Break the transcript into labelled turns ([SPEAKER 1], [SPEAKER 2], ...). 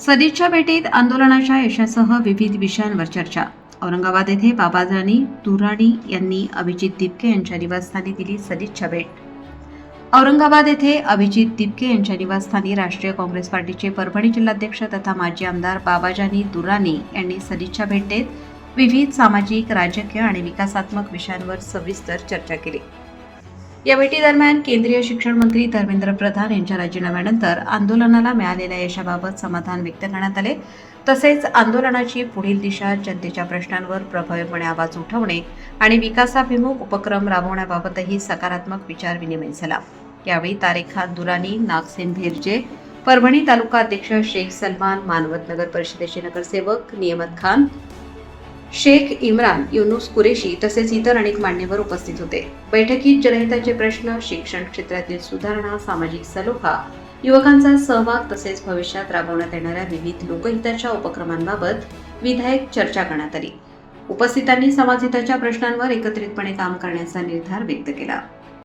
[SPEAKER 1] सदिच्छा भेटीत आंदोलनाच्या यशासह विविध विषयांवर चर्चा। औरंगाबाद येथे बाबाजानी दुर्राणी यांनी अभिजित दिपके यांच्या निवासस्थानी दिली सदिच्छा भेट। औरंगाबाद येथे अभिजित दिपके यांच्या निवासस्थानी राष्ट्रीय काँग्रेस पार्टीचे परभणी जिल्हाध्यक्ष तथा माजी आमदार बाबाजानी दुर्राणी यांनी सदिच्छा भेट देत विविध सामाजिक, राजकीय आणि विकासात्मक विषयांवर सविस्तर चर्चा केली। या भेटीदरम्यान केंद्रीय शिक्षण मंत्री धर्मेंद्र प्रधान यांच्या राजीनाम्यानंतर आंदोलनाला मिळालेल्या यशाबाबत समाधान व्यक्त करण्यात आले। तसेच आंदोलनाची पुढील दिशा, जनतेच्या प्रश्नांवर प्रभावीपणे आवाज उठवणे आणि विकासाभिमुख उपक्रम राबवण्याबाबतही सकारात्मक विचार विनिमय झाला। यावेळी तारिक खान दुरानी, नागसेन भेरजे, परभणी तालुका अध्यक्ष शेख सलमान, मानवत नगर परिषदेचे नगरसेवक नियमत खान, शेख इम्रान, युनुस कुरेशी तसेच इतर अनेक मान्यवर उपस्थित होते। बैठकीत जनहिताचे प्रश्न, शिक्षण क्षेत्रातील सुधारणा, सामाजिक सलोखा, युवकांचा सहभाग तसेच भविष्यात राबवण्यात येणाऱ्या विविध लोकहिताच्या उपक्रमांबाबत विधायक चर्चा करण्यात आली। उपस्थितांनी समाजहिताच्या प्रश्नांवर एकत्रितपणे काम करण्याचा निर्धार व्यक्त केला।